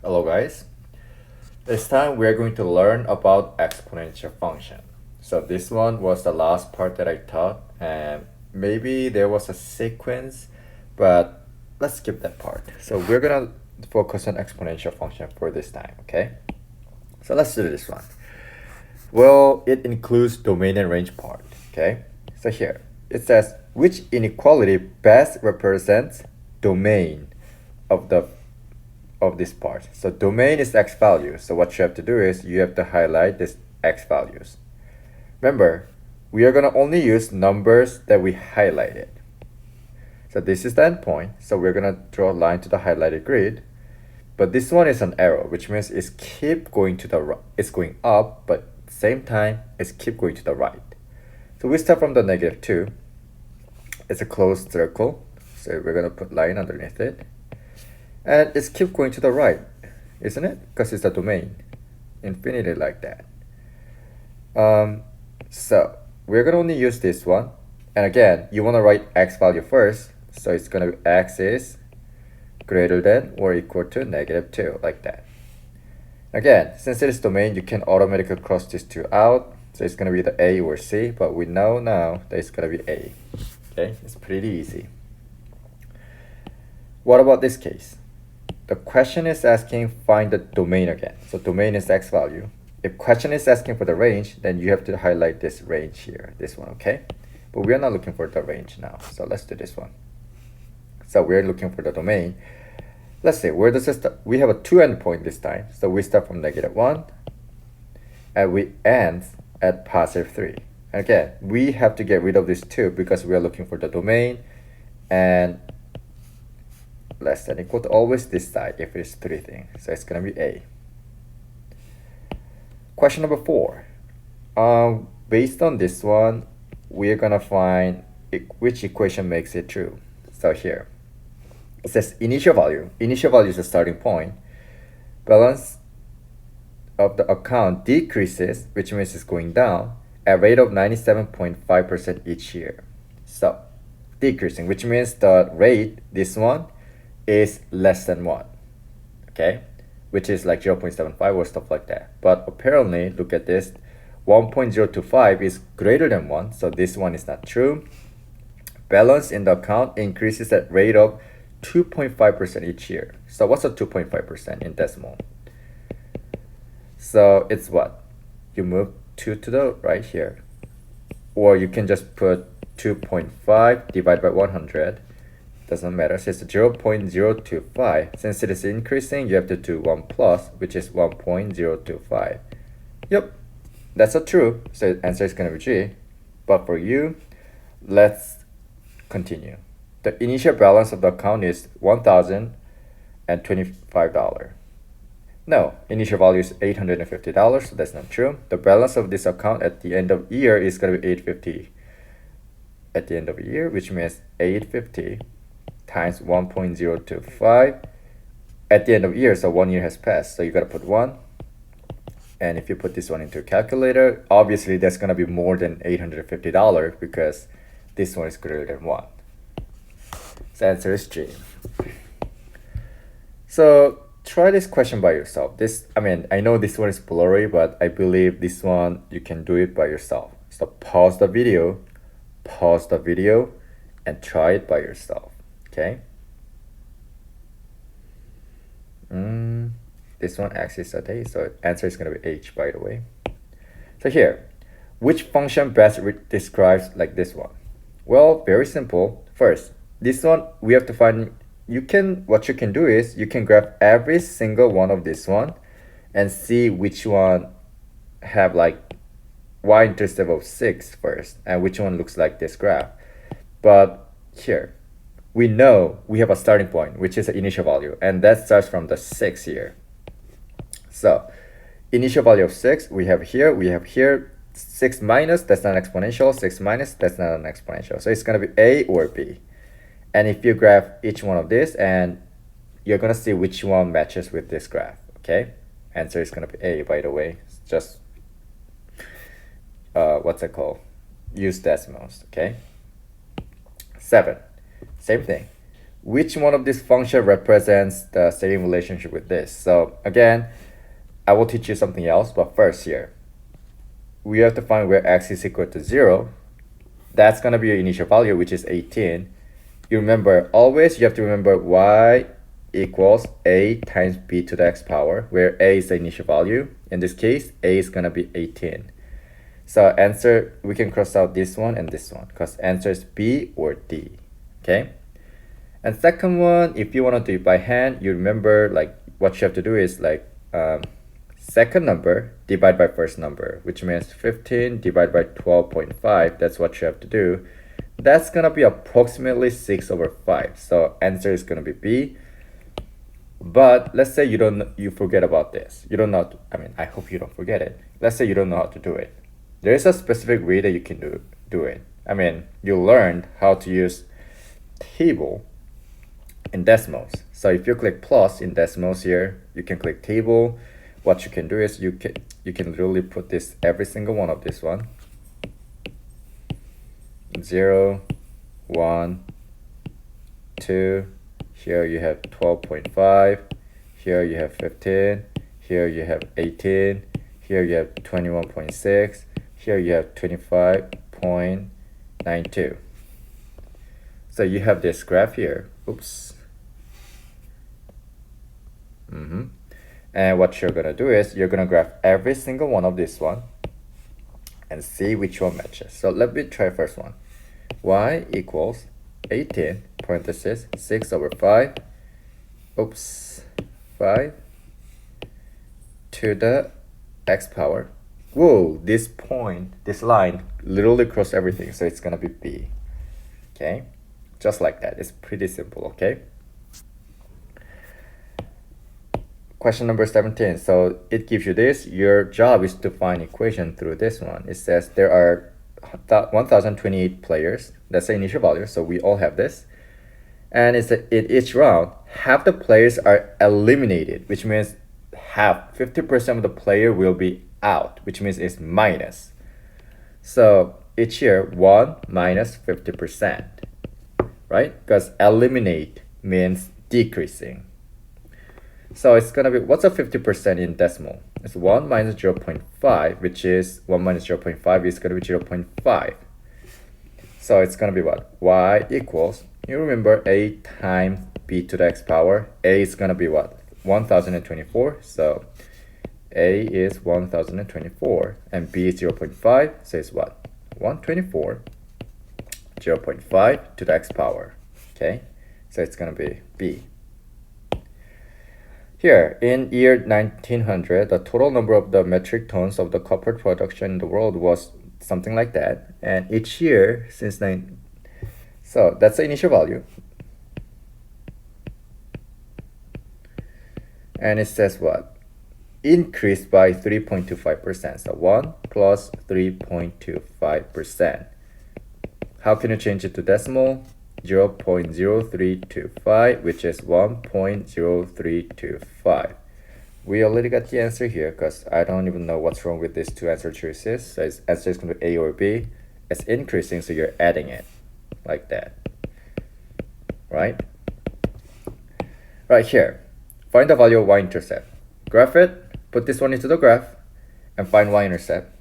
Hello guys. This time we are going to learn about exponential function. So this one was the last part that I taught, and maybe there was a sequence, but let's skip that part. So we're gonna focus on exponential function for this time, okay? So let's do this one. Well, it includes domain and range part, okay? So here, it says which inequality best represents domain of this part. So domain is x values. So what you have to do is you have to highlight this x values. Remember, we are going to only use numbers that we highlighted. So this is the endpoint. So we're going to draw a line to the highlighted grid. But this one is an arrow, which means it's keep going to the right. It's going up, but at the same time, it's keep going to the right. So we start from the -2. It's a closed circle. So we're going to put line underneath it. And it's keep going to the right, isn't it? Because it's a domain. Infinity like that. So we're going to only use this one. And again, you want to write x value first. So it's going to be x is greater than or equal to -2, like that. Again, since it is domain, you can automatically cross these two out. So it's going to be the A or C, but we know now that it's going to be A. Okay, it's pretty easy. What about this case? The question is asking find the domain again. So domain is x value. If question is asking for the range, then you have to highlight this range here, this one, okay? But we are not looking for the range now. So let's do this one. So we're looking for the domain. Let's see, where does it start? We have a 2 endpoint this time. So we start from -1 and we end at +3. Again, we have to get rid of this 2 because we are looking for the domain, and less than equal to always this side if it's 3 thing. So it's gonna be A. Question number 4. Based on this one, we're gonna find which equation makes it true. So here, it says initial value. Initial value is the starting point. Balance of the account decreases, which means it's going down, at rate of 97.5% each year. So decreasing, which means the rate, this one, is less than 1, okay, which is like 0.75 or stuff like that. But apparently, look at this, 1.025 is greater than 1, so this one is not true. Balance in the account increases at rate of 2.5% each year. So what's a 2.5% in decimal? So it's what? You move 2 to the right here, or you can just put 2.5 divided by 100. Doesn't matter, so it's 0.025. Since it is increasing, you have to do 1 plus, which is 1.025. Yep, that's a true, so the answer is going to be G. But for you, let's continue. The initial balance of the account is $1,025. No, initial value is $850, so that's not true. The balance of this account at the end of year is going to be $850 at the end of the year, which means $850 times 1.025 at the end of year, so 1 year has passed, so you got to put 1. And if you put this one into a calculator, obviously that's going to be more than $850 because this one is greater than 1. So answer is G. So try this question by yourself. I know this one is blurry, but I believe this one you can do it by yourself. So pause the video, and try it by yourself. Okay. This one X is a day, so answer is going to be H, by the way. So here, which function best describes like this one? Well, very simple. First, this one we have to find. What you can do is you can graph every single one of this one and see which one have like y-intercept of 6 first, and which one looks like this graph. But here, we know we have a starting point, which is the initial value, and that starts from the 6 here. So initial value of 6, we have here 6 minus, that's not an exponential, 6 minus, that's not an exponential. So it's going to be A or B. And if you graph each one of this, and you're going to see which one matches with this graph, okay? Answer is going to be A, by the way. Just, what's it called? Use decimals, okay? 7, same thing. which one of these function represents the same relationship with this. So again, I will teach you something else, but first here, we have to find where x is equal to 0. That's going to be your initial value, which is 18. You remember, always you have to remember y equals a times b to the x power, where a is the initial value. In this case, a is going to be 18. So answer, we can cross out this one and this one, because answer is b or d. Okay? And second one, if you want to do it by hand, you remember like what you have to do is like second number divided by first number, which means 15 divided by 12.5. That's what you have to do. That's gonna be approximately 6/5. So answer is gonna be B. But let's say you forget about this. You don't know. I hope you don't forget it. Let's say you don't know how to do it. There is a specific way that you can do it. You learned how to use table in decimals. So if you click plus in decimals here, you can click table. What you can do is you can literally put this every single one of this one. 0, 1, 2. Here you have 12.5. Here you have 15. Here you have 18. Here you have 21.6. Here you have 25.92. So you have this graph here. Oops. And what you're gonna do is you're gonna graph every single one of this one and see which one matches. So let me try first one. Y equals 18 parenthesis 6/5. Oops, 5 to the x power. Whoa, this point, this line literally crossed everything, so it's gonna be B. Okay, just like that. It's pretty simple. Okay. Question number 17. So it gives you this. Your job is to find equation through this one. It says there are 1028 players. That's the initial value. So we all have this. And it's in each round, half the players are eliminated, which means 50% of the player will be out, which means it's minus. So each year, 1 minus 50%, right? Because eliminate means decreasing. So it's going to be, what's a 50% in decimal? It's 1 minus 0.5, which is 1 minus 0.5 is going to be 0.5. So it's going to be what? Y equals, you remember a times b to the x power. A is going to be what? 1024. So a is 1024 and b is 0.5. So it's what? 124, 0.5 to the x power. Okay, so it's going to be b. Here, in year 1900, the total number of the metric tons of the copper production in the world was something like that. And each year since so that's the initial value. And it says what? Increased by 3.25%. So 1 plus 3.25%. How can you change it to decimal? 0.0325, which is 1.0325. We already got the answer here because I don't even know what's wrong with these two answer choices. So its answer is going to be A or B. It's increasing, so you're adding it like that. Right? Right here. Find the value of y-intercept. Graph it, put this one into the graph, and find y-intercept.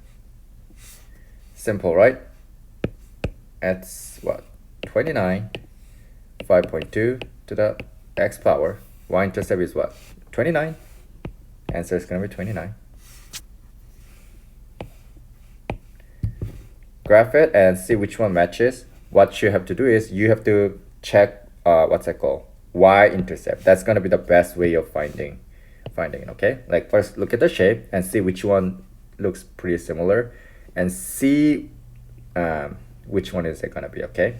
Simple, right? It's what? 29, 5.2 to the x power. Y-intercept is what? 29. Answer is going to be 29. Graph it and see which one matches. What you have to do is you have to check what's that called? Y-intercept. That's going to be the best way of finding it, okay? Like first look at the shape and see which one looks pretty similar and see which one is it going to be, okay?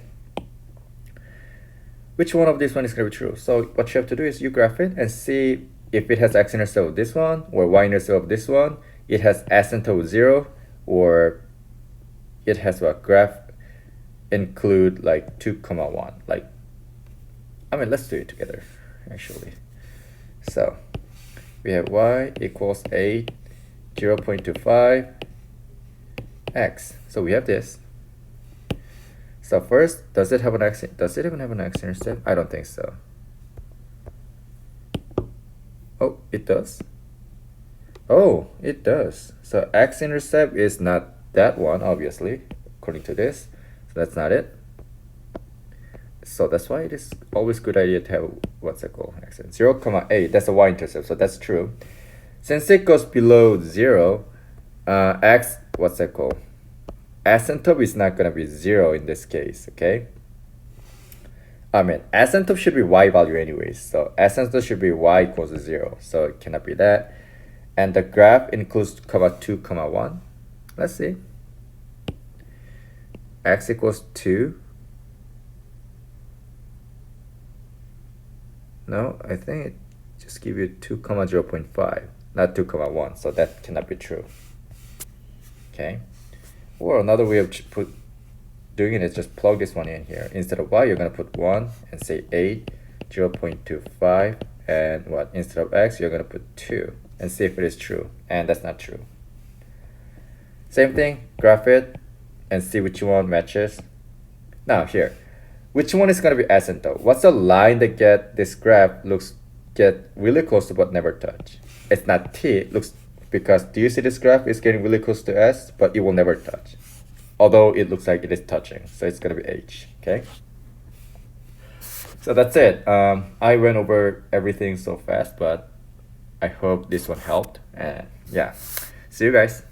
Which one of this one is going to be true? So what you have to do is you graph it and see if it has x-intercept of this one or y-intercept of this one. It has asymptote of 0 or it has what? Graph include like 2,1. Like, let's do it together actually. So we have y equals 8, 0.25 x. So we have this. So first, does it have an x? Does it even have an x-intercept? I don't think so. Oh, it does. Oh, it does. So x-intercept is not that one, obviously, according to this. So that's not it. So that's why it is always good idea to have what's it called? 0, 8. That's a y-intercept, so that's true. Since it goes below 0, x, what's that called? Asymptote is not gonna be 0 in this case, okay? I mean, asymptote should be y value anyways, so asymptote should be y equals 0, so it cannot be that. And the graph includes 2, 1. Let's see. X equals 2. No, I think it just give you 2, 0.5, not 2, 1, so that cannot be true. Okay. Or another way of doing it is just plug this one in here. Instead of y, you're going to put 1 and say 8, 0.25, and what? Instead of x, you're going to put 2 and see if it is true. And that's not true. Same thing, graph it and see which one matches. Now here, which one is going to be asymptote? What's the line that this graph get really close to but never touch? It's not t, it looks, because do you see this graph is getting really close to s, but it will never touch. Although it looks like it is touching, so it's gonna be h, okay? So that's it. I went over everything so fast, but I hope this one helped, and yeah, see you guys.